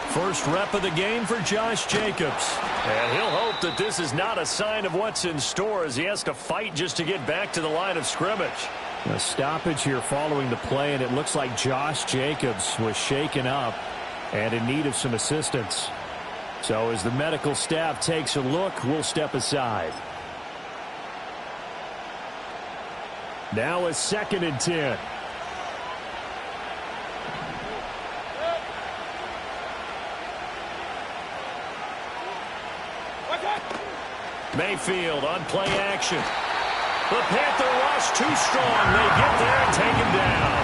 First rep of the game for Josh Jacobs. And he'll hope that this is not a sign of what's in store as he has to fight just to get back to the line of scrimmage. A stoppage here following the play, and it looks like Josh Jacobs was shaken up and in need of some assistance. So as the medical staff takes a look, we'll step aside. Now a 2nd and 10. Mayfield on play action. The Panther rush too strong. They get there and take him down.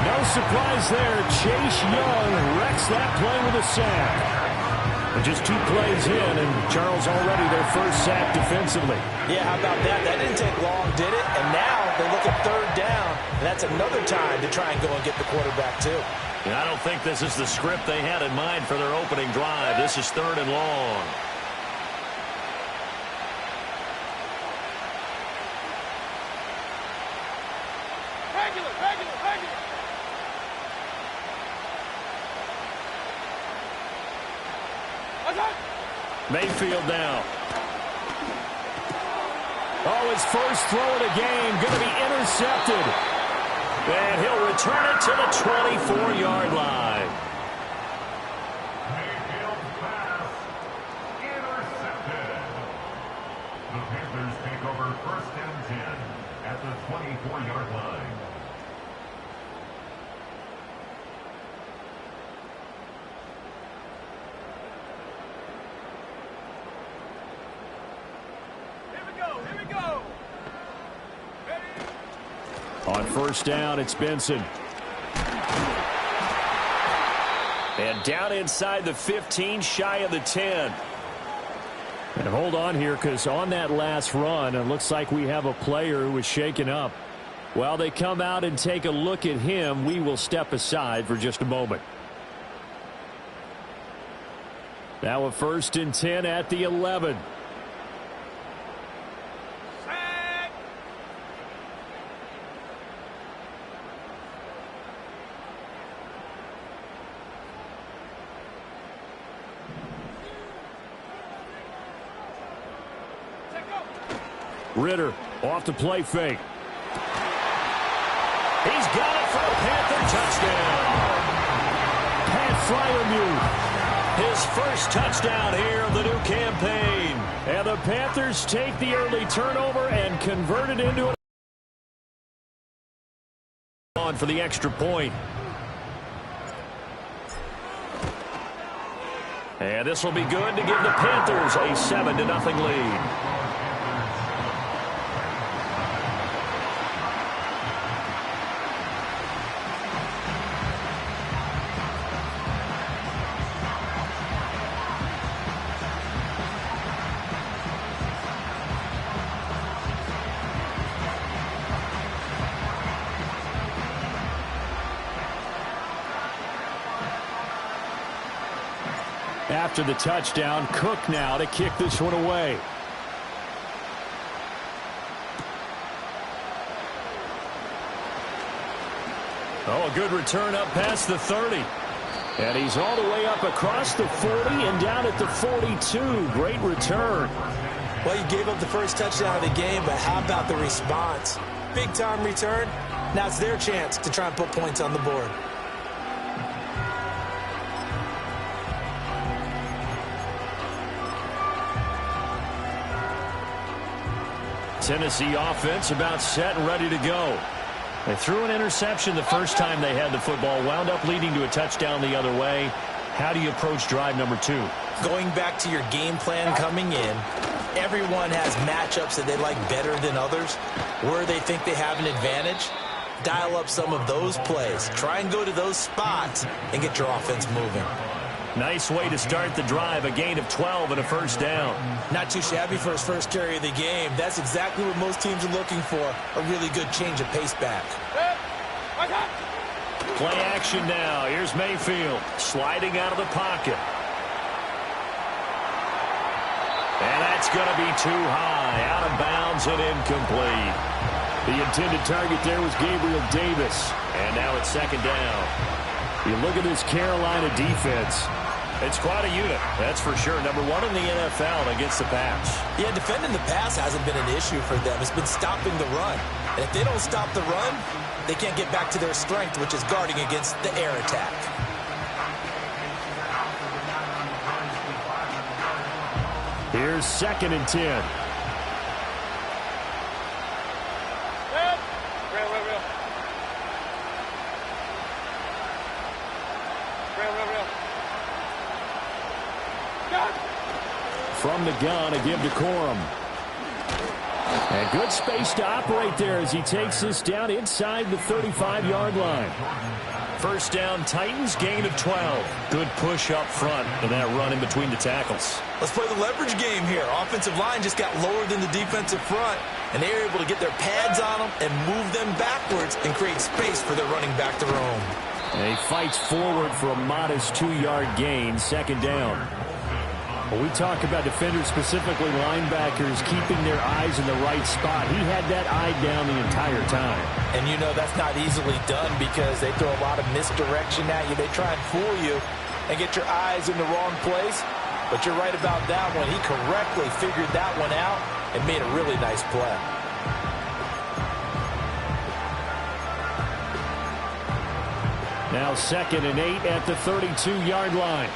No surprise there. Chase Young wrecks that play with a sack. And just 2 plays in, and Charles already their first sack defensively. Yeah, how about that? That didn't take long, did it? And now they look at 3rd down, and that's another time to try and go and get the quarterback too. And I don't think this is the script they had in mind for their opening drive. This is 3rd and long. Mayfield now. Oh, his first throw of the game going to be intercepted. And he'll return it to the 24-yard line. Mayfield pass intercepted. The Panthers take over 1st and 10 at the 24-yard line. On 1st down, it's Benson. And down inside the 15, shy of the 10. And hold on here, because on that last run, it looks like we have a player who was shaken up. While they come out and take a look at him, we will step aside for just a moment. Now a 1st and 10 at the 11. Ritter off the play fake. He's got it for a Panther touchdown. Pat Freiermuth, his first touchdown here of the new campaign. And the Panthers take the early turnover and convert it into an on for the extra point. And this will be good to give the Panthers a 7-0 lead. After the touchdown, Cook now to kick this one away. Oh, a good return up past the 30. And he's all the way up across the 40 and down at the 42. Great return. Well, you gave up the first touchdown of the game, but how about the response? Big-time return. Now it's their chance to try and put points on the board. Tennessee offense about set and ready to go. They threw an interception the first time they had the football, wound up leading to a touchdown the other way. How do you approach drive number 2? Going back to your game plan coming in, everyone has matchups that they like better than others. Where they think they have an advantage, dial up some of those plays. Try and go to those spots and get your offense moving. Nice way to start the drive, a gain of 12 and a first down. Not too shabby for his first carry of the game. That's exactly what most teams are looking for, a really good change of pace back. Play action now. Here's Mayfield sliding out of the pocket. And that's going to be too high, out of bounds and incomplete. The intended target there was Gabriel Davis. And now it's 2nd down. You look at this Carolina defense. It's quite a unit, that's for sure. Number one in the NFL against the pass. Yeah, defending the pass hasn't been an issue for them. It's been stopping the run. And if they don't stop the run, they can't get back to their strength, which is guarding against the air attack. Here's 2nd and 10. From the gun, a give to Corum. And good space to operate there as he takes this down inside the 35-yard line. First down, Titans, gain of 12. Good push up front and that run in between the tackles. Let's play the leverage game here. Offensive line just got lower than the defensive front, and they were able to get their pads on them and move them backwards and create space for their running back to roam. And he fights forward for a modest 2-yard gain, 2nd down. When we talk about defenders, specifically linebackers, keeping their eyes in the right spot, he had that eye down the entire time. And you know that's not easily done because they throw a lot of misdirection at you. They try and fool you and get your eyes in the wrong place. But you're right about that one. He correctly figured that one out and made a really nice play. Now 2nd and 8 at the 32-yard line.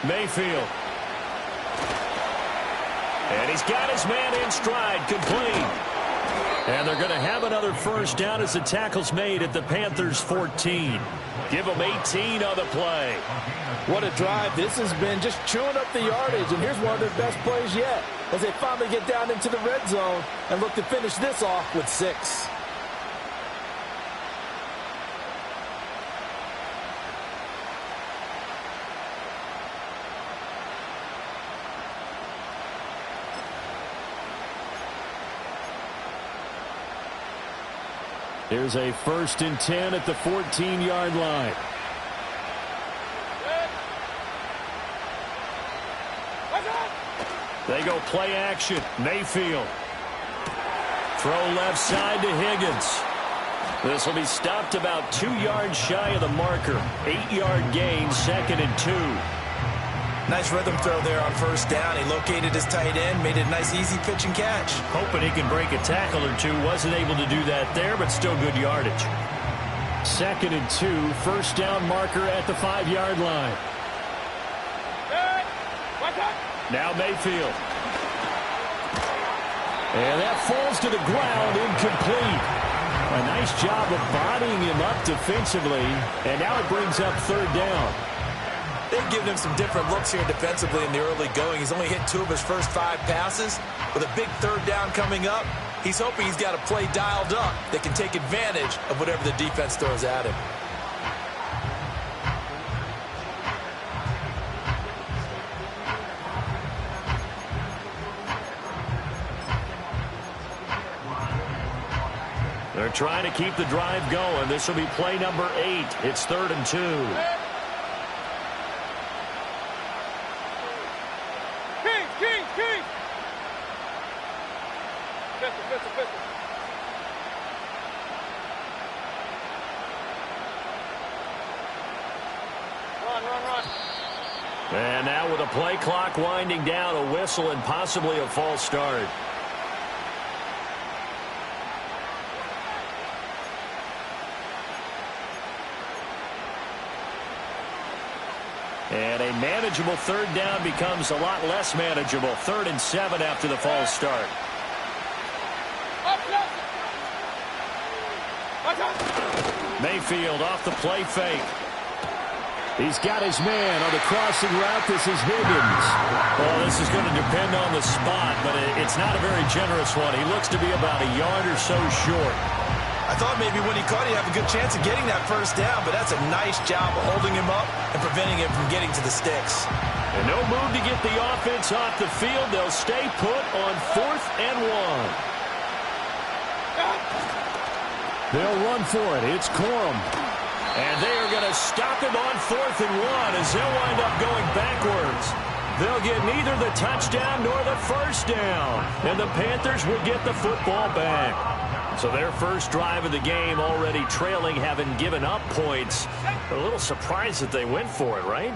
Mayfield. And he's got his man in stride, complete. And they're going to have another first down as the tackle's made at the Panthers' 14. Give them 18 on the play. What a drive. This has been just chewing up the yardage, and here's one of their best plays yet as they finally get down into the red zone and look to finish this off with 6. There's a 1st and 10 at the 14-yard line. They go play action. Mayfield. Throw left side to Higgins. This will be stopped about 2 yards shy of the marker. 8-yard gain, 2nd and 2. Nice rhythm throw there on first down. He located his tight end, made it a nice easy pitch and catch. Hoping he can break a tackle or two. Wasn't able to do that there, but still good yardage. 2nd and 2, first down marker at the 5-yard line. Now Mayfield. And that falls to the ground, incomplete. A nice job of bodying him up defensively, and now it brings up 3rd down. They've given him some different looks here defensively in the early going. He's only hit 2 of his first 5 passes. With a big 3rd down coming up, he's hoping he's got a play dialed up that can take advantage of whatever the defense throws at him. They're trying to keep the drive going. This will be play number 8. It's 3rd and 2. And now with a play clock winding down, a whistle and possibly a false start. And a manageable 3rd down becomes a lot less manageable. 3rd and 7 after the false start. Mayfield off the play fake. He's got his man on the crossing route. This is Higgins. Well, this is going to depend on the spot, but it's not a very generous one. He looks to be about a yard or so short. I thought maybe when he caught, he'd have a good chance of getting that first down, but that's a nice job of holding him up and preventing him from getting to the sticks. And no move to get the offense off the field. They'll stay put on 4th and 1. They'll run for it. It's Corum. And they are going to stop him on 4th and 1 as they'll wind up going backwards. They'll get neither the touchdown nor the first down. And the Panthers will get the football back. So their first drive of the game already trailing, having given up points. A little surprised that they went for it, right?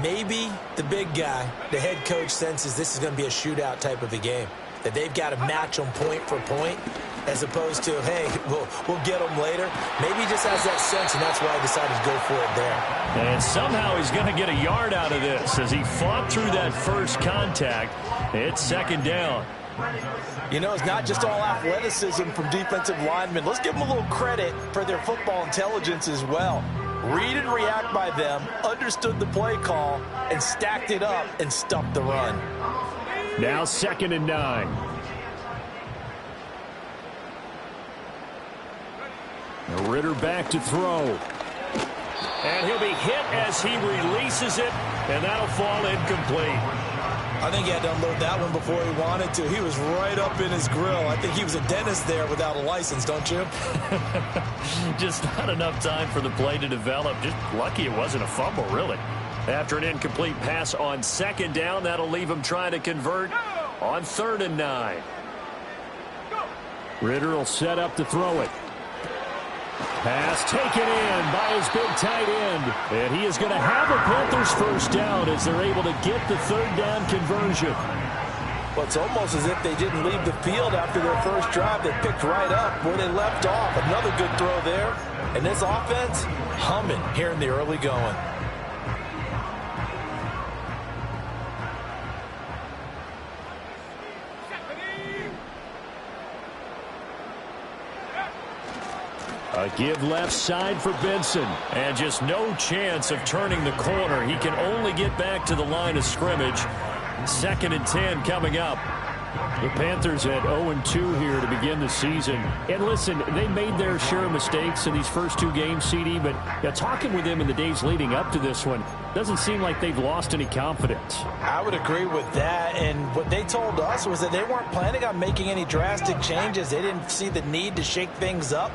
Maybe the big guy, the head coach, senses this is going to be a shootout type of a game, that they've got to match them point for point, as opposed to, hey, we'll get them later. Maybe he just has that sense, and that's why he decided to go for it there. And somehow he's going to get a yard out of this as he fought through that first contact. It's second down. You know, it's not just all athleticism from defensive linemen. Let's give them a little credit for their football intelligence as well. Read and react by them, understood the play call, and stacked it up and stuffed the run. Now 2nd and 9. Ritter back to throw. And he'll be hit as he releases it, and that'll fall incomplete. I think he had to unload that one before he wanted to. He was right up in his grill. I think he was a dentist there without a license, don't you? Just not enough time for the play to develop. Just lucky it wasn't a fumble, really. After an incomplete pass on 2nd down, that'll leave him trying to convert on 3rd and 9. Ritter will set up to throw it. Pass taken in by his big tight end. And he is going to have a Panthers first down as they're able to get the 3rd down conversion. Well, it's almost as if they didn't leave the field after their first drive. They picked right up where they left off. Another good throw there. And this offense, humming here in the early going. A give left side for Benson. And just no chance of turning the corner. He can only get back to the line of scrimmage. 2nd and 10 coming up. The Panthers at 0-2 here to begin the season. And listen, they made their share of mistakes in these first 2 games, CD, but talking with them in the days leading up to this one, doesn't seem like they've lost any confidence. I would agree with that, and what they told us was that they weren't planning on making any drastic changes. They didn't see the need to shake things up.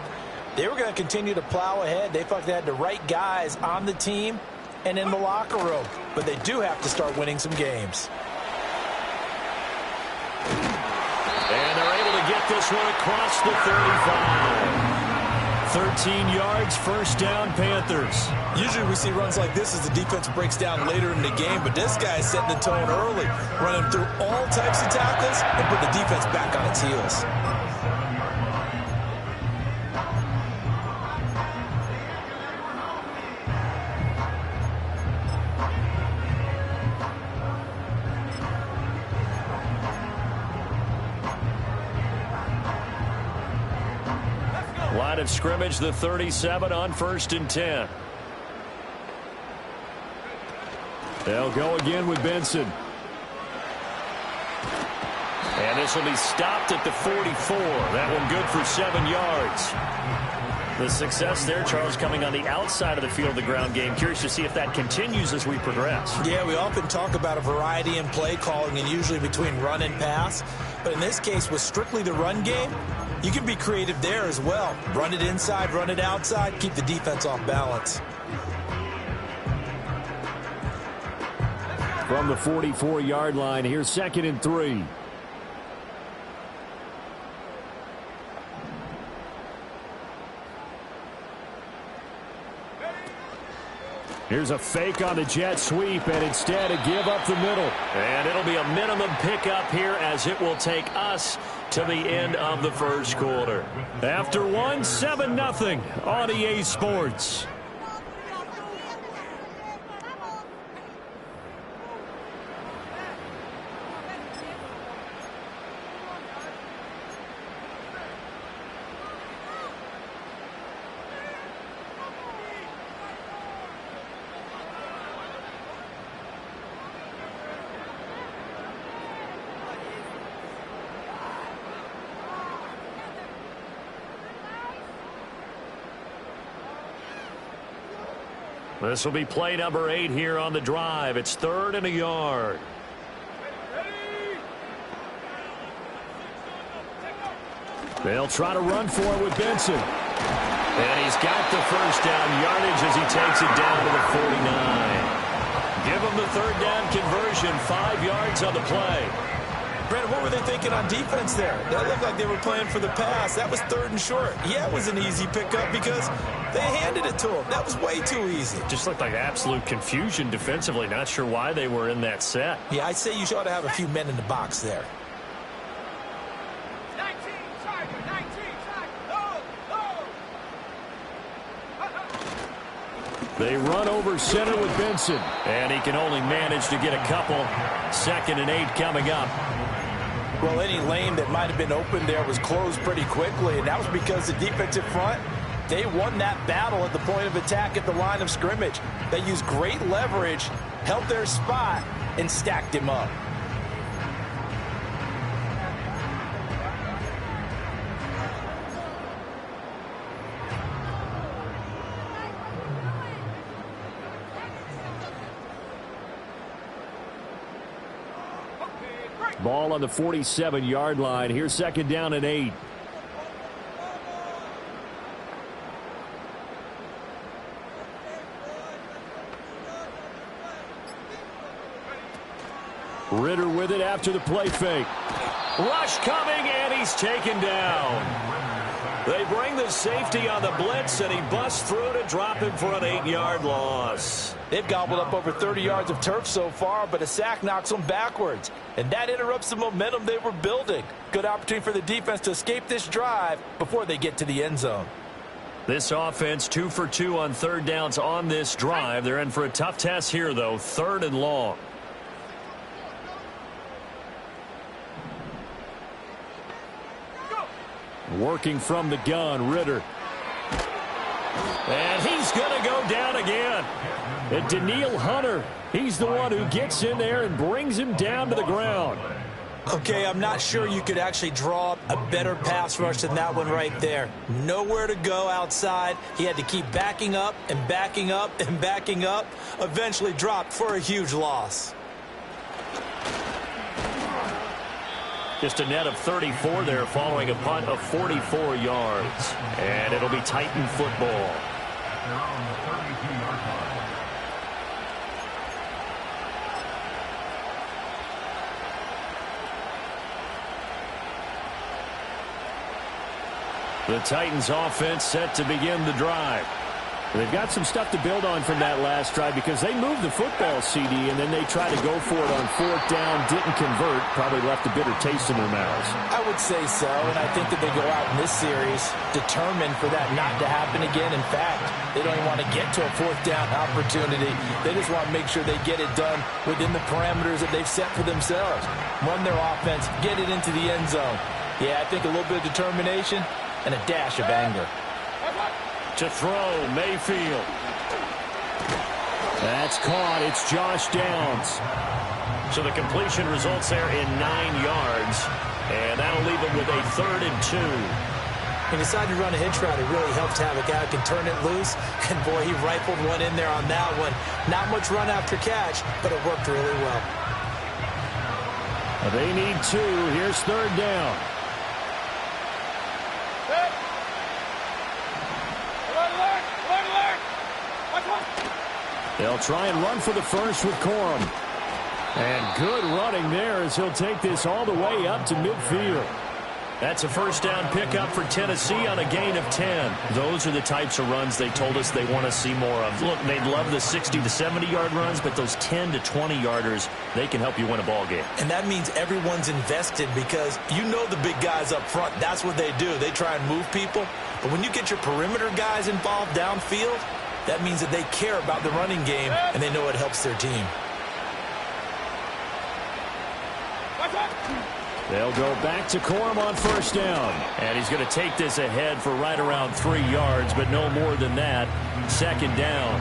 They were going to continue to plow ahead. They thought they had the right guys on the team and in the locker room, but they do have to start winning some games. And they're able to get this one across the 35. 13 yards, first down, Panthers. Usually we see runs like this as the defense breaks down later in the game, but this guy is setting the tone early, running through all types of tackles and put the defense back on its heels. Line of scrimmage, the 37 on 1st and 10. They'll go again with Benson. And this will be stopped at the 44. That one good for 7 yards. The success there, Charles, coming on the outside of the field of the ground game. Curious to see if that continues as we progress. Yeah, we often talk about a variety in play calling and usually between run and pass. But in this case, with strictly the run game, you can be creative there as well. Run it inside, run it outside, keep the defense off balance. From the 44-yard line, here's 2nd and 3. Here's a fake on the jet sweep, and instead a give up the middle. And it'll be a minimum pickup here as it will take us to the end of the first quarter. After one, 7-0 on EA Sports. This will be play number 8 here on the drive. It's 3rd and a yard. They'll try to run for it with Benson. And he's got the first down yardage as he takes it down to the 49. Give him the 3rd down conversion, 5 yards on the play. Brandon, what were they thinking on defense there? That looked like they were playing for the pass. That was 3rd and short. Yeah, it was an easy pickup because they handed it to him. That was way too easy. Just looked like absolute confusion defensively. Not sure why they were in that set. Yeah, I'd say you ought to have a few men in the box there. They run over center with Benson. And he can only manage to get a couple. 2nd and 8 coming up. Well, any lane that might have been open there was closed pretty quickly, and that was because the defensive front, they won that battle at the point of attack at the line of scrimmage. They used great leverage, held their spot, and stacked him up. Ball on the 47-yard line. Here's 2nd down and 8. Ritter with it after the play fake. Rush coming, and he's taken down. They bring the safety on the blitz, and he busts through to drop him for an 8-yard loss. They've gobbled up over 30 yards of turf so far, but a sack knocks them backwards. And that interrupts the momentum they were building. Good opportunity for the defense to escape this drive before they get to the end zone. This offense 2 for 2 on 3rd downs on this drive. They're in for a tough test here, though. 3rd and long. Working from the gun, Ritter. And he's going to go down again. And Daniil Hunter, he's the one who gets in there and brings him down to the ground. Okay, I'm not sure you could actually draw up a better pass rush than that one right there. Nowhere to go outside. He had to keep backing up and backing up and backing up. Eventually dropped for a huge loss. Just a net of 34 there following a punt of 44 yards. And it'll be Titan football. They're on the 32-yard line. The Titans offense set to begin the drive. They've got some stuff to build on from that last drive because they moved the football, CD, and then they tried to go for it on 4th down, didn't convert, probably left a bitter taste in their mouths. I would say so, and I think that they go out in this series determined for that not to happen again. In fact, they don't even want to get to a 4th down opportunity. They just want to make sure they get it done within the parameters that they've set for themselves. Run their offense, get it into the end zone. Yeah, I think a little bit of determination and a dash of anger. To throw, Mayfield. That's caught. It's Josh Downs. So the completion results there in 9 yards. And that'll leave him with a 3rd and 2. He decided to run a hitch route. It really helps to have a guy who can turn it loose. And, boy, he rifled one in there on that one. Not much run after catch, but it worked really well. They need 2. Here's 3rd down. They'll try and run for the first with Corum. And good running there as he'll take this all the way up to midfield. That's a 1st down pickup for Tennessee on a gain of 10. Those are the types of runs they told us they want to see more of. Look, they'd love the 60 to 70-yard runs, but those 10 to 20-yarders, they can help you win a ball game. And that means everyone's invested because you know the big guys up front. That's what they do. They try and move people. But when you get your perimeter guys involved downfield, that means that they care about the running game, and they know it helps their team. They'll go back to Corum on 1st down. And he's going to take this ahead for right around 3 yards, but no more than that. 2nd down.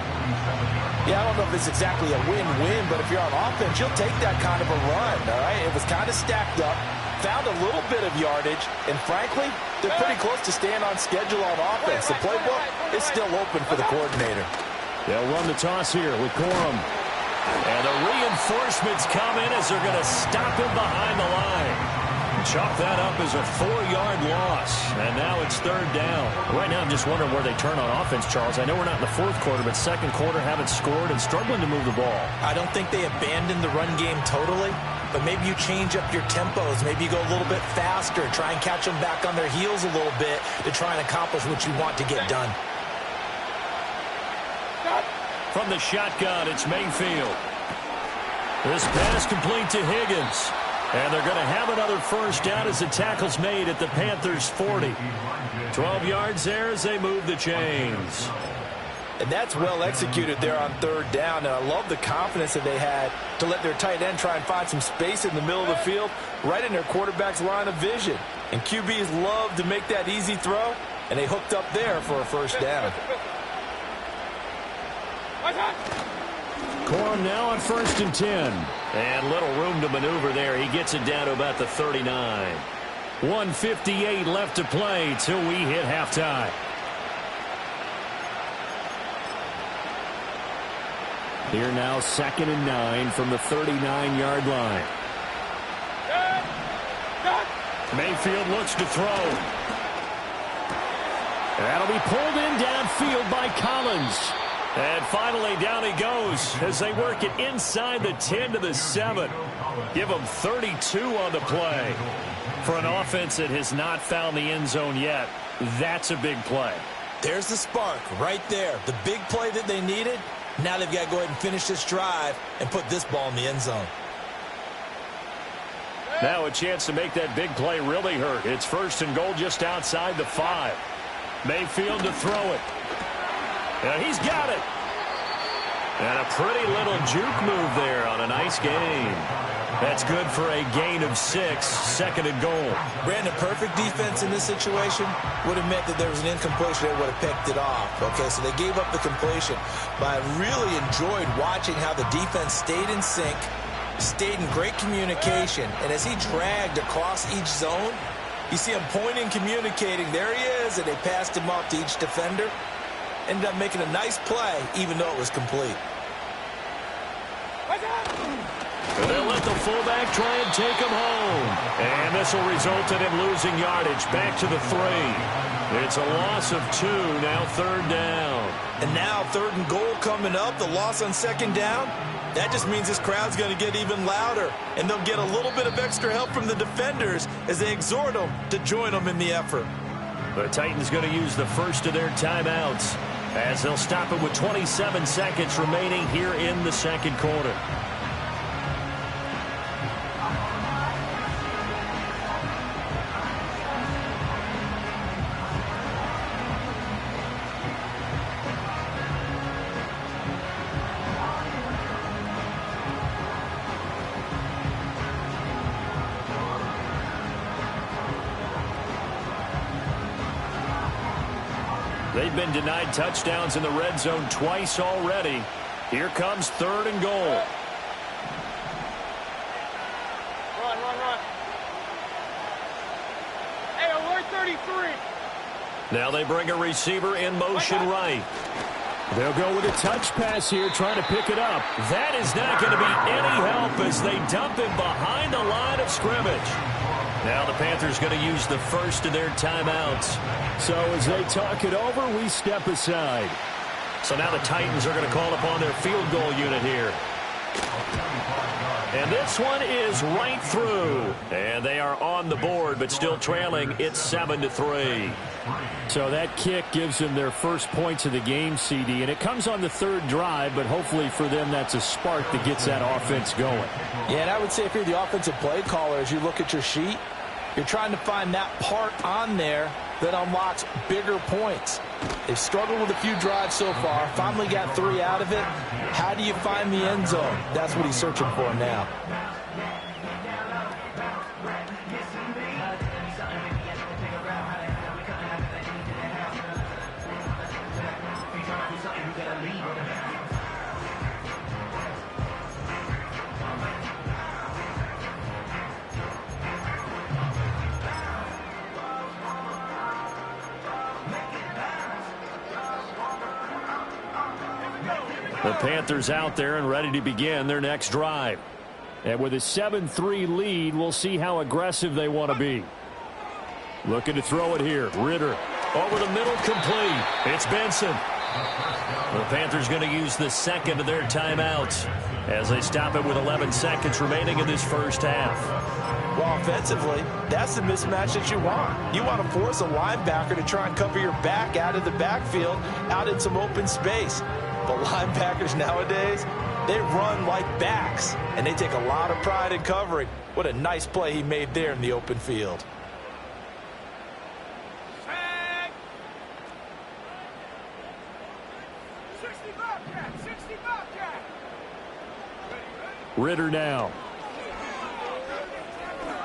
Yeah, I don't know if it's exactly a win-win, but if you're on offense, you'll take that kind of a run, all right? It was kind of stacked up, found a little bit of yardage, and frankly, they're pretty close to staying on schedule on offense. The playbook is still open for the coordinator. They'll run the toss here with Corum. And the reinforcements come in as they're going to stop him behind the line. Chalk that up as a 4-yard loss. And now it's third down. Right now I'm just wondering where they turn on offense, Charles. I know we're not in the fourth quarter, but second quarter haven't scored and struggling to move the ball. I don't think they abandoned the run game totally, but maybe you change up your tempos. Maybe you go a little bit faster, try and catch them back on their heels a little bit to try and accomplish what you want to get done. From the shotgun, it's Mayfield. This pass complete to Higgins. And they're going to have another first down as the tackle's made at the Panthers' 40. 12 yards there as they move the chains. And that's well executed there on third down. And I love the confidence that they had to let their tight end try and find some space in the middle of the field, right in their quarterback's line of vision. And QBs love to make that easy throw, and they hooked up there for a first down. Corum now on 1st and 10. And little room to maneuver there. He gets it down to about the 39. 1:58 left to play till we hit halftime. Here now 2nd and 9 from the 39-yard line. Mayfield looks to throw. That'll be pulled in downfield by Collins. And finally, down he goes as they work it inside the 10 to the 7. Give them 32 on the play. For an offense that has not found the end zone yet, that's a big play. There's the spark right there. The big play that they needed. Now they've got to go ahead and finish this drive and put this ball in the end zone. Now a chance to make that big play really hurt. It's 1st and goal just outside the 5. Mayfield to throw it. And he's got it. And a pretty little juke move there on a nice gain. That's good for a gain of 6, 2nd and goal. Brandon, perfect defense in this situation would have meant that there was an incompletion. They would have picked it off. Okay, so they gave up the completion. But I really enjoyed watching how the defense stayed in sync, stayed in great communication. And as he dragged across each zone, you see him pointing, communicating. There he is, and they passed him off to each defender. Ended up making a nice play, even though it was complete. And they'll let the fullback try and take him home. And this will result in him losing yardage back to the 3. It's a loss of 2, now 3rd down. And now 3rd and goal coming up, the loss on 2nd down. That just means this crowd's going to get even louder. And they'll get a little bit of extra help from the defenders as they exhort them to join them in the effort. The Titans going to use the first of their timeouts as they'll stop it with 27 seconds remaining here in the second quarter. They've been denied touchdowns in the red zone twice already. Here comes 3rd and goal. Run. Hey, alert 33. Now they bring a receiver in motion right. They'll go with a touch pass here, trying to pick it up. That is not going to be any help as they dump him behind the line of scrimmage. Now the Panthers going to use the first of their timeouts. So as they talk it over, we step aside. So now the Titans are going to call upon their field goal unit here. And this one is right through. And they are on the board, but still trailing. It's 7-3. So that kick gives them their first points of the game, CD. And it comes on the 3rd drive, but hopefully for them that's a spark that gets that offense going. Yeah, and I would say if you're the offensive play caller, as you look at your sheet, you're trying to find that part on there that unlocks bigger points. They've struggled with a few drives so far, finally got 3 out of it. How do you find the end zone? That's what he's searching for now. The Panthers out there and ready to begin their next drive. And with a 7-3 lead, we'll see how aggressive they want to be. Looking to throw it here. Ritter over the middle, complete. It's Benson. The Panthers going to use the second of their timeouts as they stop it with 11 seconds remaining in this first half. Well, offensively, that's the mismatch that you want. You want to force a linebacker to try and cover your back out of the backfield, out in some open space. But linebackers nowadays, they run like backs, and they take a lot of pride in covering. What a nice play he made there in the open field. Ritter now.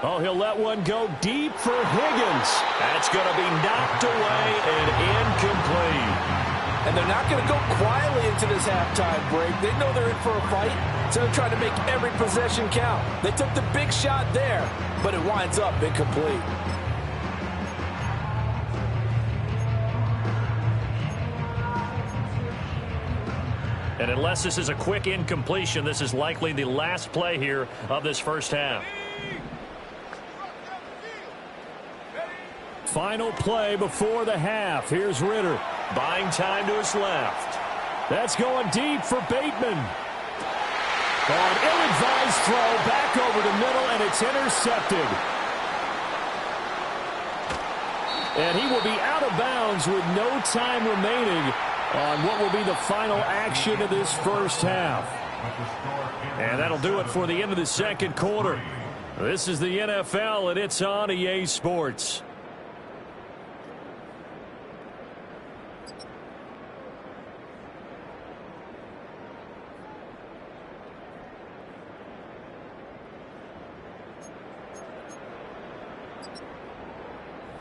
Oh, he'll let one go deep for Higgins. That's going to be knocked away and incomplete. And they're not going to go quietly into this halftime break. They know they're in for a fight, so they're trying to make every possession count. They took the big shot there, but it winds up incomplete. And unless this is a quick incompletion, this is likely the last play here of this first half. Final play before the half. Here's Ritter. Buying time to his left. That's going deep for Bateman. An ill-advised throw back over the middle, and it's intercepted. And he will be out of bounds with no time remaining on what will be the final action of this first half. And that'll do it for the end of the second quarter. This is the NFL, and it's on EA Sports.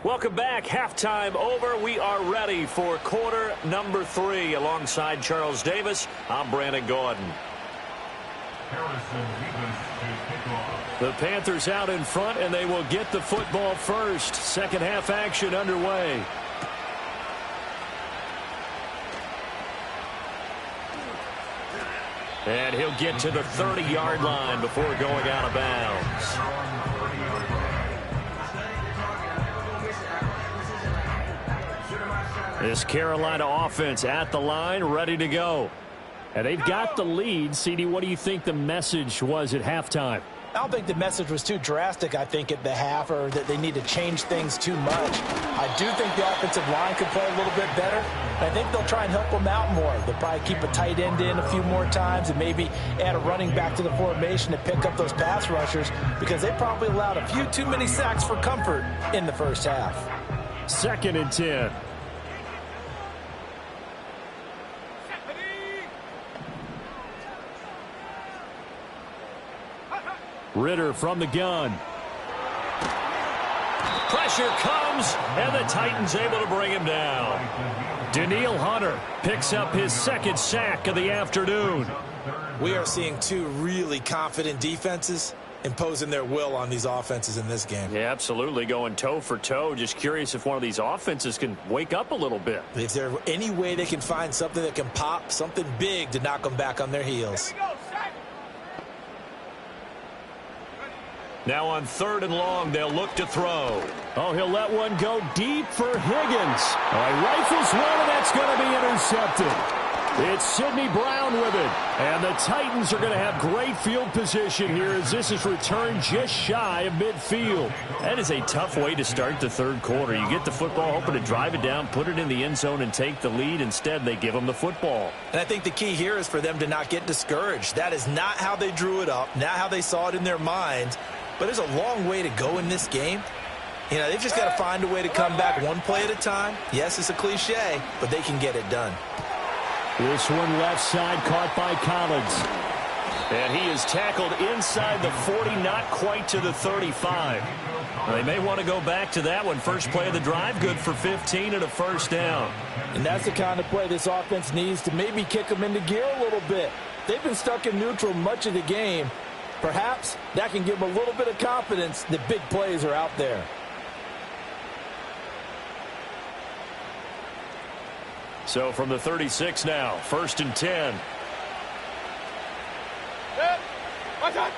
Welcome back. Halftime over. We are ready for quarter number 3. Alongside Charles Davis, I'm Brandon Gordon. The Panthers out in front, and they will get the football first. Second half action underway. And he'll get to the 30-yard line before going out of bounds. This Carolina offense at the line, ready to go. And they've got the lead. CD, what do you think the message was at halftime? I don't think the message was too drastic, I think, at the half, or that they need to change things too much. I do think the offensive line could play a little bit better. I think they'll try and help them out more. They'll probably keep a tight end in a few more times and maybe add a running back to the formation to pick up those pass rushers, because they probably allowed a few too many sacks for comfort in the first half. 2nd and 10. Ritter from the gun. Pressure comes, and the Titans able to bring him down. Danielle Hunter picks up his 2nd sack of the afternoon. We are seeing two really confident defenses imposing their will on these offenses in this game. Yeah, absolutely, going toe for toe. Just curious if one of these offenses can wake up a little bit. If there's any way they can find something that can pop, something big to knock them back on their heels. Now on 3rd and long, they'll look to throw. Oh, he'll let one go deep for Higgins. Oh, he rifles one, and that's going to be intercepted. It's Sidney Brown with it. And the Titans are going to have great field position here as this is returned just shy of midfield. That is a tough way to start the 3rd quarter. You get the football, hoping to drive it down, put it in the end zone, and take the lead. Instead, they give them the football. And I think the key here is for them to not get discouraged. That is not how they drew it up, not how they saw it in their minds. But there's a long way to go in this game. You know, they've just got to find a way to come back one play at a time. Yes, it's a cliche, but they can get it done. This one left side caught by Collins. And he is tackled inside the 40, not quite to the 35. They may want to go back to that one. First play of the drive, good for 15 and a first down. And that's the kind of play this offense needs to maybe kick them into gear a little bit. They've been stuck in neutral much of the game. Perhaps that can give them a little bit of confidence that big plays are out there. So from the 36 now, 1st and 10. Watch out.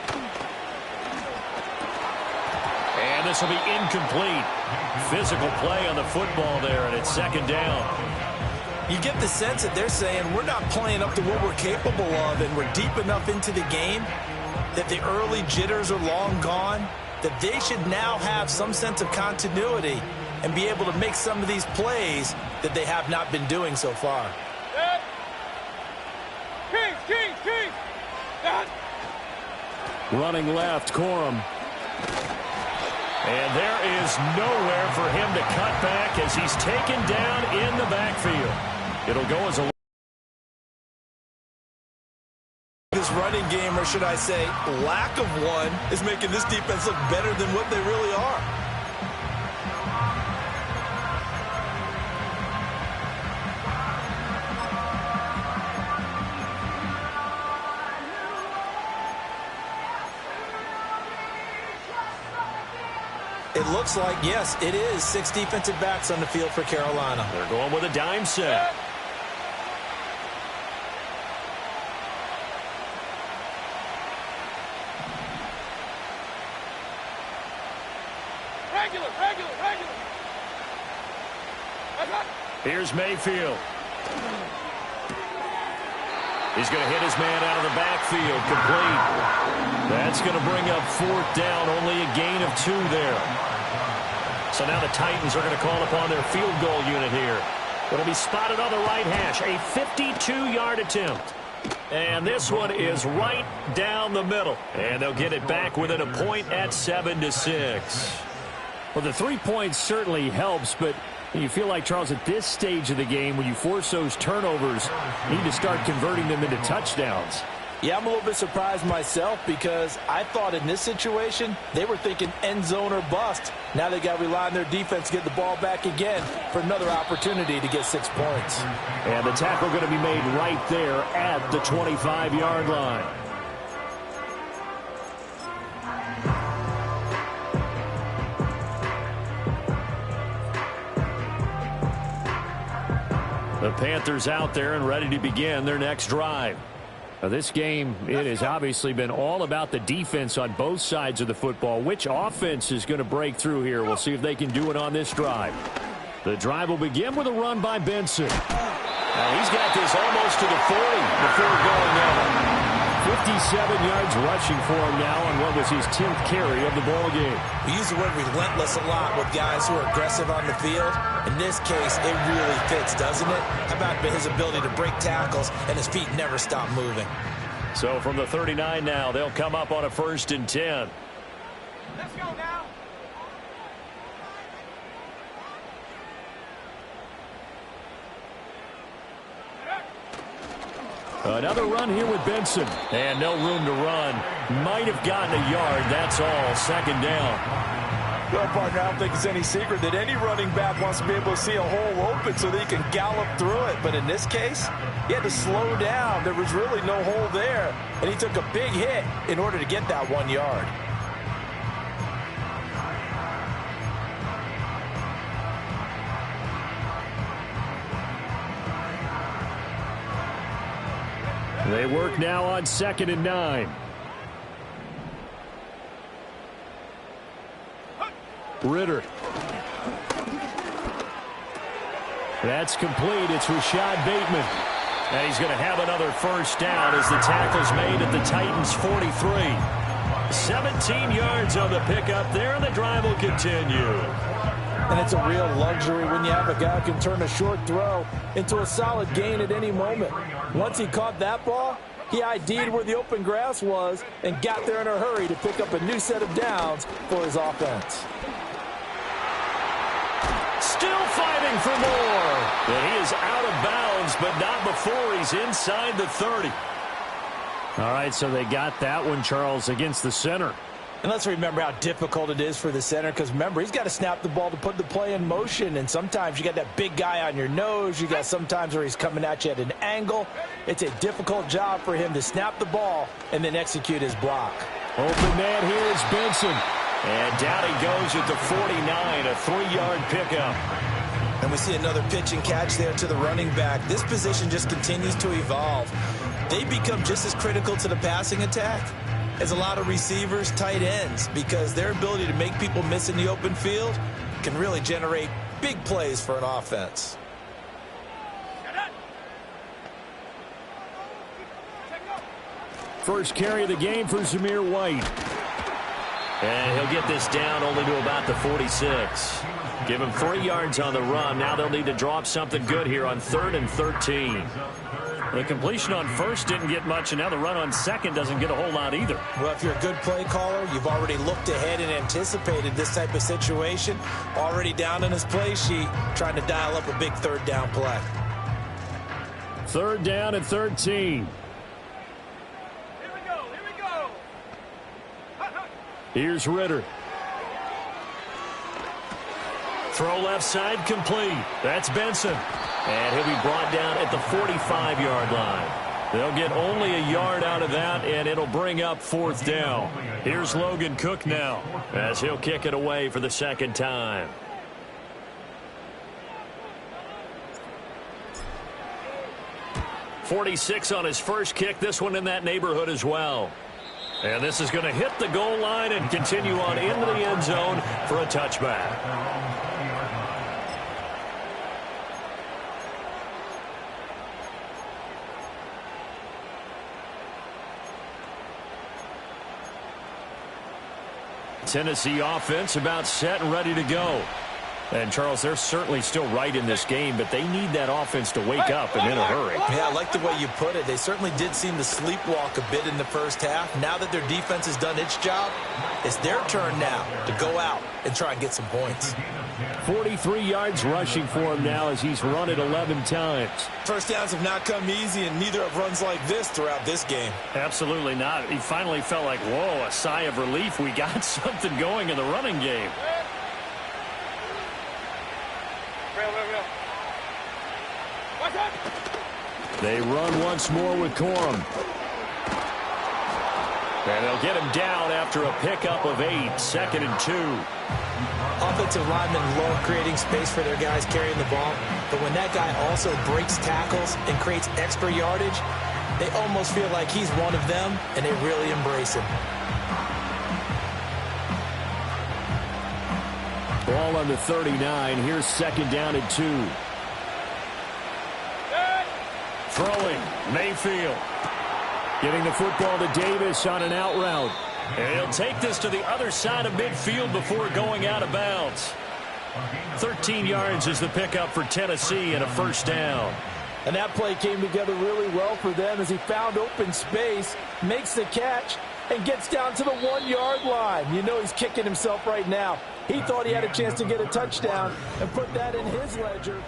this will be incomplete. Physical play on the football there, and it's second down. You get the sense that they're saying we're not playing up to what we're capable of, and we're deep enough into the game that the early jitters are long gone, that they should now have some sense of continuity and be able to make some of these plays that they have not been doing so far. Kings! Running left, Corum. And there is nowhere for him to cut back as he's taken down in the backfield. It'll go as a... This running game, or should I say lack of one, is making this defense look better than what they really are. It looks like, yes, it is 6 defensive backs on the field for Carolina. They're going with a dime set. Regular. Here's Mayfield. He's going to hit his man out of the backfield, complete. That's going to bring up 4th down, only a gain of 2 there. So now the Titans are going to call upon their field goal unit here. It'll be spotted on the right hash, a 52-yard attempt. And this one is right down the middle. And they'll get it back within a point at 7-6. Well, the 3 points certainly helps, but you feel like, Charles, at this stage of the game, when you force those turnovers, you need to start converting them into touchdowns. Yeah, I'm a little bit surprised myself because I thought in this situation they were thinking end zone or bust. Now they got to rely on their defense to get the ball back again for another opportunity to get 6 points. And the tackle going to be made right there at the 25-yard line. The Panthers out there and ready to begin their next drive. Now, this game, it has obviously been all about the defense on both sides of the football. Which offense is going to break through here? We'll see if they can do it on this drive. The drive will begin with a run by Benson. Now, he's got this almost to the 40 before going out. 57 yards rushing for him now on what was his 10th carry of the ball game. We use the word relentless a lot with guys who are aggressive on the field. In this case, it really fits, doesn't it? How about his ability to break tackles and his feet never stop moving? So from the 39 now, they'll come up on a 1st and 10. Let's go now. Another run here with Benson. And no room to run. Might have gotten a yard. That's all. 2nd down. Well, partner, I don't think it's any secret that any running back wants to be able to see a hole open so that he can gallop through it. But in this case, he had to slow down. There was really no hole there. And he took a big hit in order to get that 1 yard. They work now on 2nd and 9. Ritter. That's complete. It's Rashad Bateman. And he's going to have another 1st down as the tackle's made at the Titans' 43. 17 yards on the pickup there, and the drive will continue. And it's a real luxury when you have a guy who can turn a short throw into a solid gain at any moment. Once he caught that ball, he ID'd where the open grass was and got there in a hurry to pick up a new set of downs for his offense. Still fighting for more. And he is out of bounds, but not before he's inside the 30. All right, so they got that one, Charles, against the center. And let's remember how difficult it is for the center, because remember, he's got to snap the ball to put the play in motion, and sometimes you got that big guy on your nose. You got sometimes where he's coming at you at an angle. It's a difficult job for him to snap the ball and then execute his block. Open man here is Benson. And down he goes at the 49, a 3-yard pickup. And we see another pitch and catch there to the running back. This position just continues to evolve. They become just as critical to the passing attack is a lot of receivers, tight ends, because their ability to make people miss in the open field can really generate big plays for an offense. First carry of the game for Zamir White. And he'll get this down only to about the 46. Give him 3 yards on the run. Now they'll need to draw up something good here on 3rd and 13. The completion on first didn't get much, and now the run on second doesn't get a whole lot either. Well, if you're a good play caller, you've already looked ahead and anticipated this type of situation. Already down in his play sheet, trying to dial up a big 3rd down play. 3rd down and 13. Here's Ritter. Throw left side complete. That's Benson. And he'll be brought down at the 45-yard line. They'll get only a yard out of that, and it'll bring up 4th down. Here's Logan Cook now as he'll kick it away for the 2nd time. .46 on his first kick. This one in that neighborhood as well. And this is going to hit the goal line and continue on into the end zone for a touchback. Tennessee offense about set and ready to go. And, Charles, they're certainly still right in this game, but they need that offense to wake up and in a hurry. Yeah, I like the way you put it. They certainly did seem to sleepwalk a bit in the first half. Now that their defense has done its job, it's their turn now to go out and try and get some points. 43 yards rushing for him now as he's run it 11 times. First downs have not come easy, and neither have runs like this throughout this game. Absolutely not. He finally felt like, whoa, a sigh of relief. We got something going in the running game. They run once more with Corum. And they'll get him down after a pickup of 8, 2nd and 2. Offensive linemen love creating space for their guys carrying the ball, but when that guy also breaks tackles and creates extra yardage, they almost feel like he's one of them, and they really embrace him. Ball on the 39. Here's 2nd down and 2. Throwing, Mayfield. Getting the football to Davis on an out route. And he'll take this to the other side of midfield before going out of bounds. 13 yards is the pickup for Tennessee and a 1st down. And that play came together really well for them as he found open space, makes the catch, and gets down to the 1-yard line. You know he's kicking himself right now. He thought he had a chance to get a touchdown and put that in his ledger.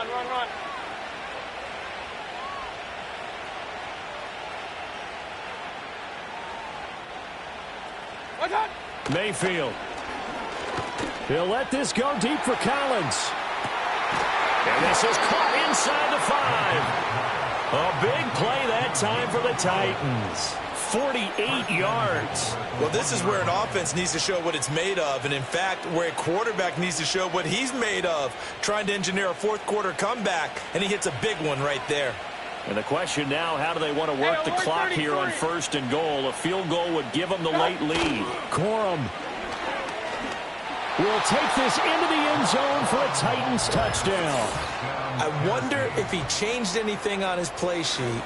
Run. Mayfield. He'll let this go deep for Collins. And this is caught inside the 5. A big play that time for the Titans. 48 yards. Well, this is where an offense needs to show what it's made of, and in fact, where a quarterback needs to show what he's made of, trying to engineer a 4th quarter comeback, and he hits a big one right there. And the question now, how do they want to work the clock here on 1st and goal? A field goal would give them the late lead. Corum will take this into the end zone for a Titans touchdown. I wonder if he changed anything on his play sheet,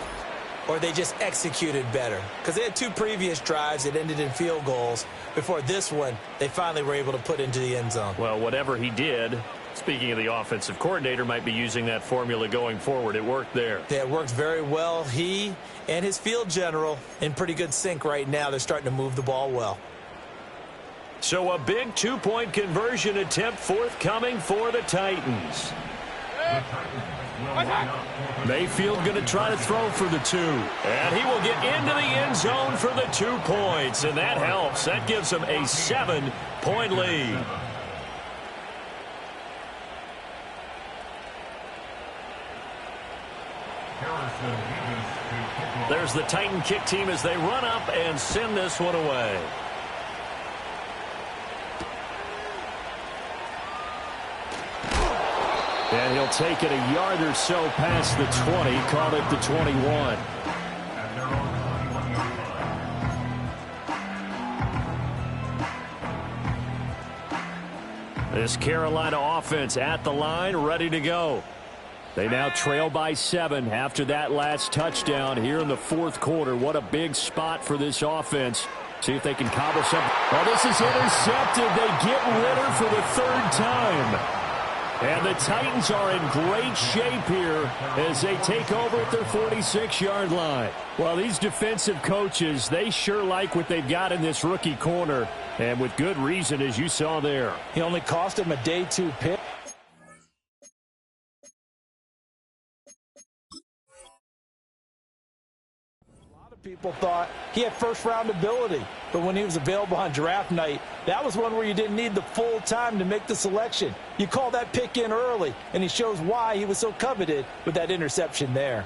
or they just executed better. Because they had 2 previous drives that ended in field goals. Before this one, they finally were able to put into the end zone. Well, whatever he did, speaking of the offensive coordinator, might be using that formula going forward. It worked there. Yeah, it worked very well. He and his field general in pretty good sync right now. They're starting to move the ball well. So a big 2-point conversion attempt forthcoming for the Titans. Mayfield going to try to throw for the 2. And he will get into the end zone for the 2 points. And that helps. That gives him a 7-point lead. Harrison There's the Titan kick team as they run up and send this one away. And he'll take it a yard or so past the 20, call it the 21. This Carolina offense at the line, ready to go. They now trail by 7 after that last touchdown here in the fourth quarter. What a big spot for this offense. See if they can cobble something. Oh, this is intercepted. They get Ritter for the third time. And the Titans are in great shape here as they take over at their 46-yard line. Well, these defensive coaches, they sure like what they've got in this rookie corner. And with good reason, as you saw there. He only cost him a day 2 pick. People thought he had first-round ability, but when he was available on draft night, that was one where you didn't need the full time to make the selection. You call that pick in early, and he shows why he was so coveted with that interception there.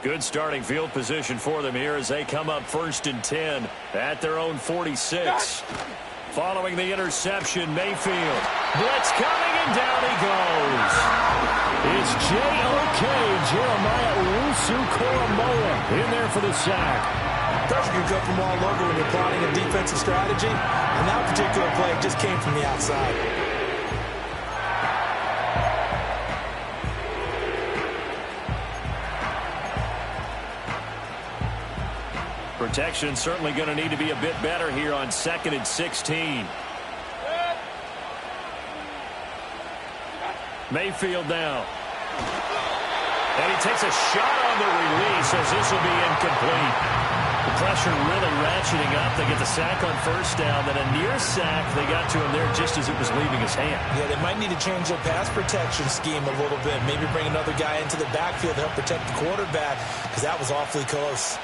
Good starting field position for them here as they come up 1st and 10 at their own 46. Following the interception, Mayfield. Blitz coming, and down he goes. It's J.O.K. Jeremiah Owusu-Koramoah in there for the sack. Pressure can come from all over when you're plotting a defensive strategy, and that particular play just came from the outside. Protection certainly going to need to be a bit better here on 2nd and 16. Mayfield now. And he takes a shot on the release as this will be incomplete. The pressure really ratcheting up. They get the sack on 1st down, then a near sack. They got to him there just as it was leaving his hand. Yeah, they might need to change their pass protection scheme a little bit. Maybe bring another guy into the backfield to help protect the quarterback, because that was awfully close.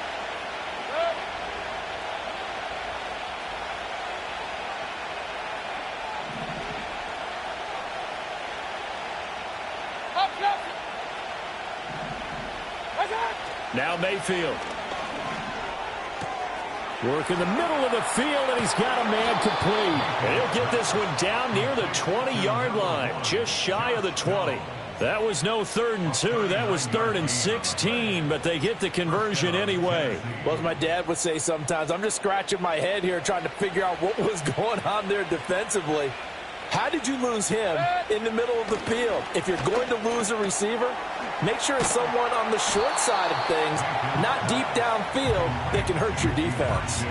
Now Mayfield. Work in the middle of the field, and he's got a man complete. And he'll get this one down near the 20-yard line, just shy of the 20. That was no 3rd and 2. That was 3rd and 16, but they get the conversion anyway. Well, as my dad would say sometimes, I'm just scratching my head here trying to figure out what was going on there defensively. How did you lose him in the middle of the field? If you're going to lose a receiver, make sure it's someone on the short side of things, not deep downfield, that can hurt your defense.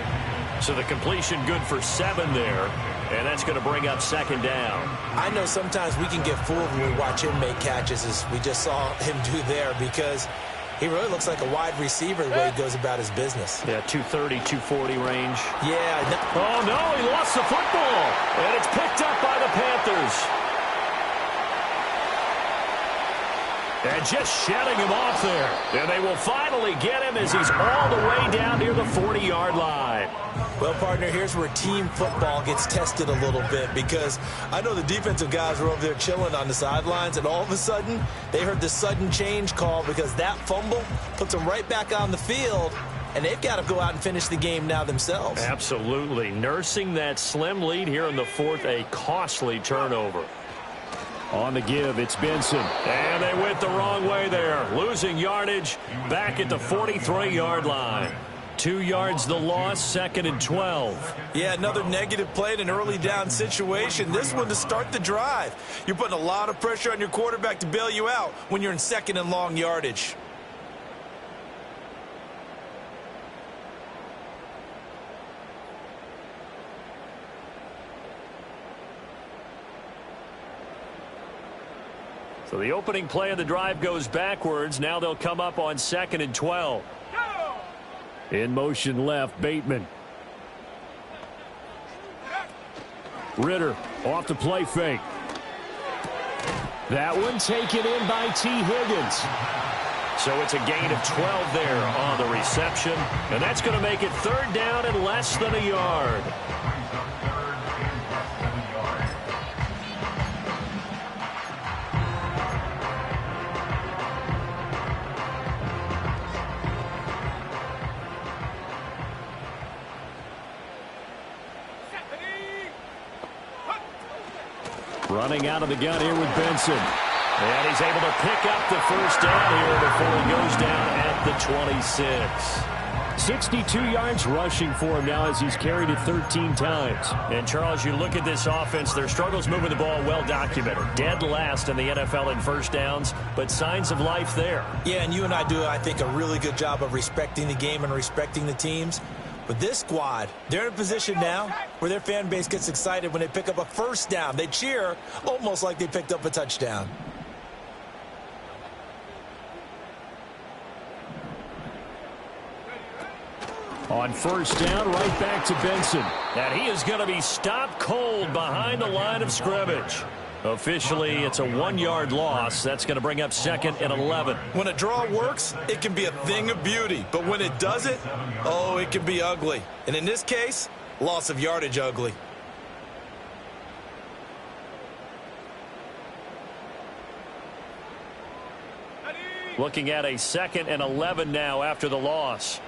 So the completion good for 7 there, and that's going to bring up 2nd down. I know sometimes we can get fooled when we watch him make catches, as we just saw him do there, because he really looks like a wide receiver the way he goes about his business. Yeah, 230, 240 range. Yeah. Oh, no, he lost the football, and it's picked up by the Panthers. And just shedding him off there. And they will finally get him as he's all the way down near the 40-yard line. Well, partner, here's where team football gets tested a little bit, because I know the defensive guys were over there chilling on the sidelines, and all of a sudden they heard the sudden change call because that fumble puts them right back on the field, and they've got to go out and finish the game now themselves. Absolutely. Nursing that slim lead here in the 4th, a costly turnover. On the give, it's Benson. And they went the wrong way there. Losing yardage back at the 43-yard line. 2 yards the loss, 2nd and 12. Yeah, another negative play in an early down situation. This one to start the drive. You're putting a lot of pressure on your quarterback to bail you out when you're in 2nd and long yardage. So the opening play of the drive goes backwards. Now they'll come up on 2nd and 12. In motion left, Bateman. Ritter off the play fake. That one taken in by T. Higgins. So it's a gain of 12 there on the reception. And that's going to make it 3rd down and less than a yard. Running out of the gun here with Benson. And he's able to pick up the first down here before he goes down at the 26. 62 yards rushing for him now as he's carried it 13 times. And, Charles, you look at this offense, their struggles moving the ball well documented. Dead last in the NFL in first downs, but signs of life there. Yeah, and you and I do, I think, a really good job of respecting the game and respecting the teams. But this squad, they're in a position now where their fan base gets excited when they pick up a first down. They cheer almost like they picked up a touchdown. On first down, right back to Benson. And he is going to be stopped cold behind the line of scrimmage. Officially, it's a 1-yard loss. That's going to bring up 2nd and 11. When a draw works, it can be a thing of beauty. But when it doesn't, oh, it can be ugly. And in this case, loss of yardage ugly. Looking at a 2nd and 11 now after the loss.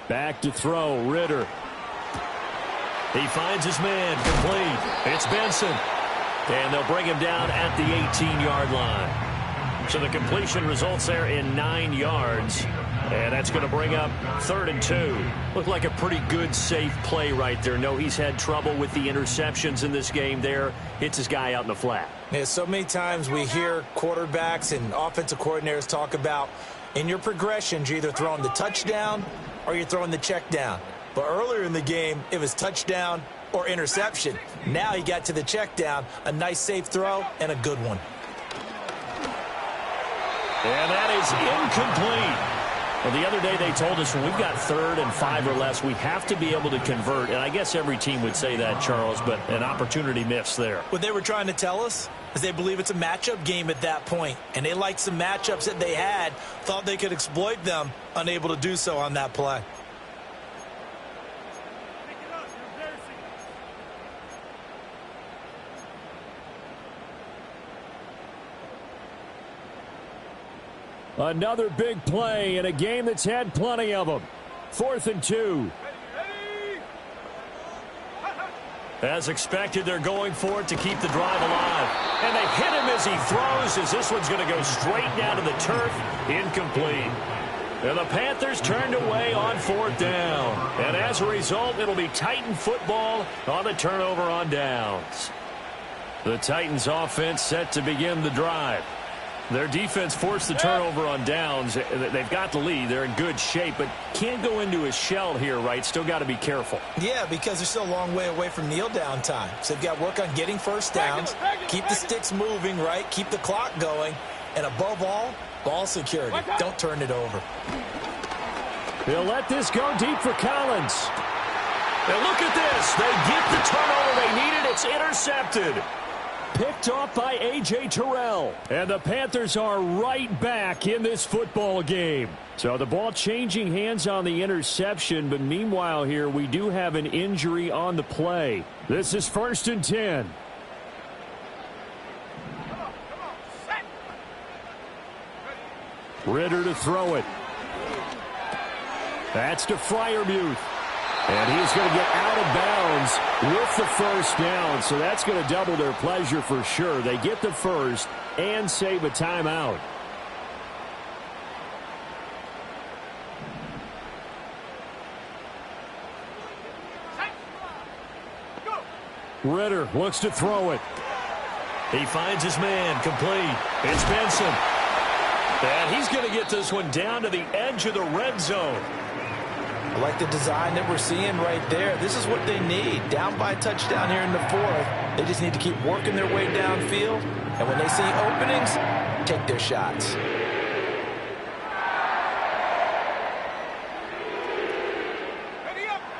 Back to throw, Ritter. He finds his man, complete. It's Benson. And they'll bring him down at the 18-yard line. So the completion results there in 9 yards. And that's going to bring up 3rd and 2. Looked like a pretty good, safe play right there. No, he's had trouble with the interceptions in this game there. Hits his guy out in the flat. Yeah, so many times we hear quarterbacks and offensive coordinators talk about in your progressions, you're either throwing the touchdown or you're throwing the check down. But earlier in the game, it was touchdown or interception. Now he got to the check down, a nice safe throw, and a good one. And that is incomplete. Well, the other day they told us when we've got 3rd and 5 or less, we have to be able to convert. And I guess every team would say that, Charles, but an opportunity missed there. What they were trying to tell us is they believe it's a matchup game at that point. And they liked some matchups that they had, thought they could exploit them, unable to do so on that play. Another big play in a game that's had plenty of them. 4th and 2. As expected, they're going for it to keep the drive alive. And they hit him as he throws, as this one's going to go straight down to the turf. Incomplete. And the Panthers turned away on 4th down. And as a result, it'll be Titan football on the turnover on downs. The Titans offense set to begin the drive. Their defense forced the turnover on downs. They've got the lead. They're in good shape, but can't go into a shell here, right? Still got to be careful. Yeah, because they're still a long way away from kneel down time. So they've got to work on getting first downs, keep the sticks moving, right? Keep the clock going, and above all, ball security. Don't turn it over. They'll let this go deep for Collins. And look at this. They get the turnover they needed. It's intercepted. Picked off by A.J. Terrell. And the Panthers are right back in this football game. So the ball changing hands on the interception, but meanwhile here we do have an injury on the play. This is 1st and 10. Ritter to throw it. That's to Freiermuth. And he's going to get out of bounds with the first down, so that's going to double their pleasure for sure. They get the first and save a timeout. Ritter looks to throw it. He finds his man, complete. It's Benson. And he's going to get this one down to the edge of the red zone. I like the design that we're seeing right there. This is what they need. Down by a touchdown here in the 4th. They just need to keep working their way downfield. And when they see openings, take their shots.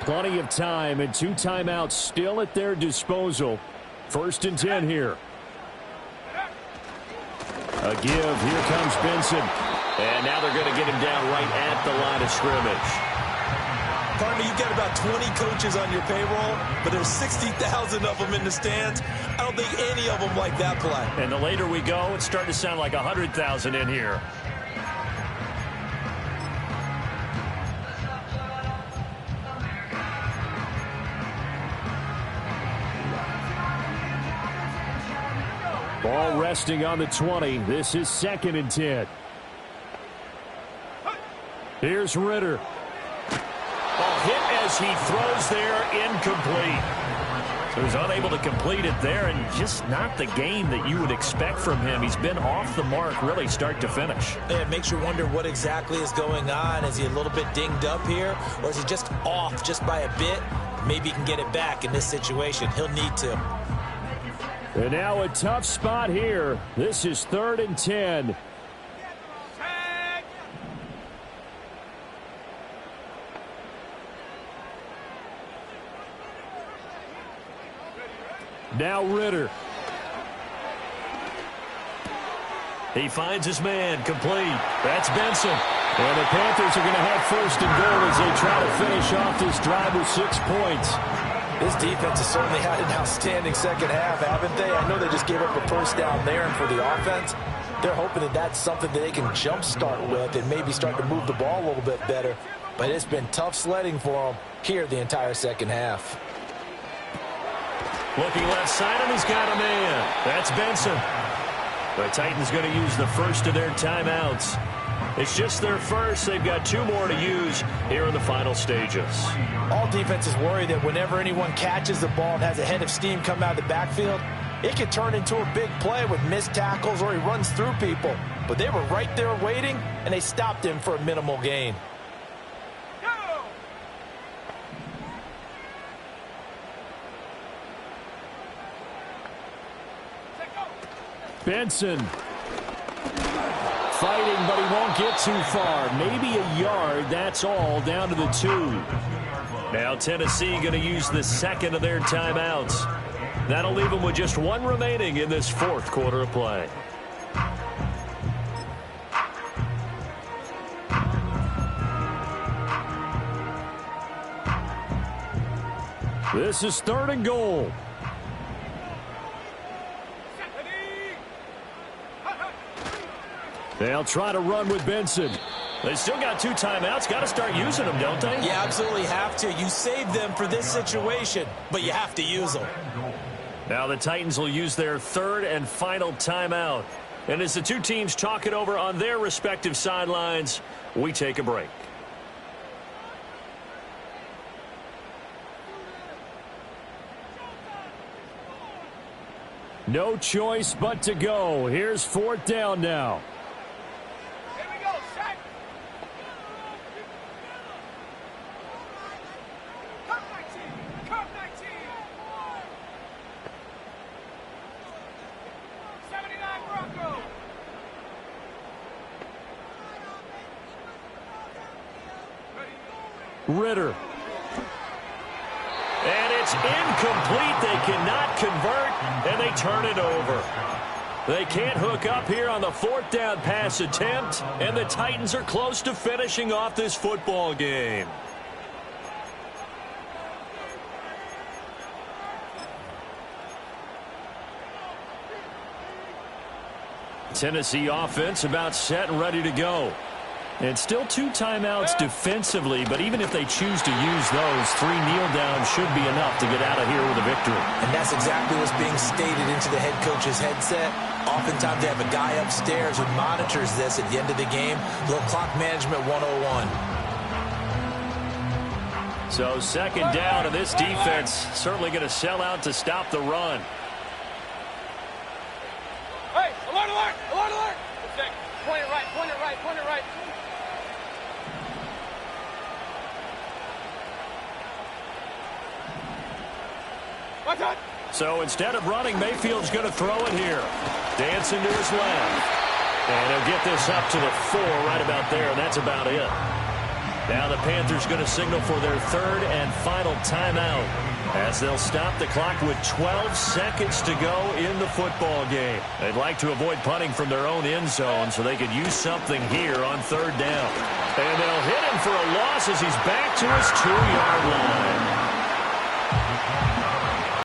Plenty of time and 2 timeouts still at their disposal. 1st and 10 here. A give. Here comes Benson. And now they're going to get him down right at the line of scrimmage. Partner, you've got about 20 coaches on your payroll, but there's 60,000 of them in the stands. I don't think any of them like that play. And the later we go, it's starting to sound like 100,000 in here. Ball resting on the 20. This is 2nd and 10. Here's Ritter. Ball hit as he throws there, incomplete. So he's unable to complete it there, and just not the game that you would expect from him. He's been off the mark really start to finish. It makes you wonder what exactly is going on. Is he a little bit dinged up here, or is he just off just by a bit? Maybe he can get it back in this situation. He'll need to. And now a tough spot here. This is 3rd and 10. Now Ritter. He finds his man, complete. That's Benson. And the Panthers are going to have 1st and goal as they try to finish off this drive with 6 points. This defense has certainly had an outstanding second half, haven't they? I know they just gave up a first down there, and for the offense, they're hoping that that's something that they can jumpstart with and maybe start to move the ball a little bit better. But it's been tough sledding for them here the entire second half. Looking left side, and he's got a man. That's Benson. The Titans going to use the first of their timeouts. It's just their first. They've got 2 more to use here in the final stages. All defenses worry that whenever anyone catches the ball and has a head of steam come out of the backfield, it could turn into a big play with missed tackles or he runs through people. But they were right there waiting, and they stopped him for a minimal gain. Benson fighting, but he won't get too far. Maybe a yard, that's all, down to the 2. Now Tennessee going to use the second of their timeouts. That'll leave them with just 1 remaining in this 4th quarter of play. This is 3rd and goal. They'll try to run with Benson. They still got 2 timeouts. Got to start using them, don't they? You absolutely have to. You save them for this situation, but you have to use them. Now the Titans will use their 3rd and final timeout. And as the 2 teams talk it over on their respective sidelines, we take a break. No choice but to go. Here's 4th down now. Ritter. And it's incomplete. They cannot convert, and they turn it over. They can't hook up here on the 4th down pass attempt, and the Titans are close to finishing off this football game. Tennessee offense about set and ready to go. And still 2 timeouts defensively, but even if they choose to use those, 3 kneel downs should be enough to get out of here with a victory. And that's exactly what's being stated into the head coach's headset. Oftentimes they have a guy upstairs who monitors this at the end of the game. Little clock management 101. So 2nd down, and this defense certainly going to sell out to stop the run. Hey, alert, alert, alert, alert. Point it right, point it right, point it right. So instead of running, Mayfield's going to throw it here. Dancing to his left. And he'll get this up to the 4 right about there, and that's about it. Now the Panthers going to signal for their 3rd and final timeout as they'll stop the clock with 12 seconds to go in the football game. They'd like to avoid punting from their own end zone so they could use something here on 3rd down. And they'll hit him for a loss as he's back to his 2-yard line.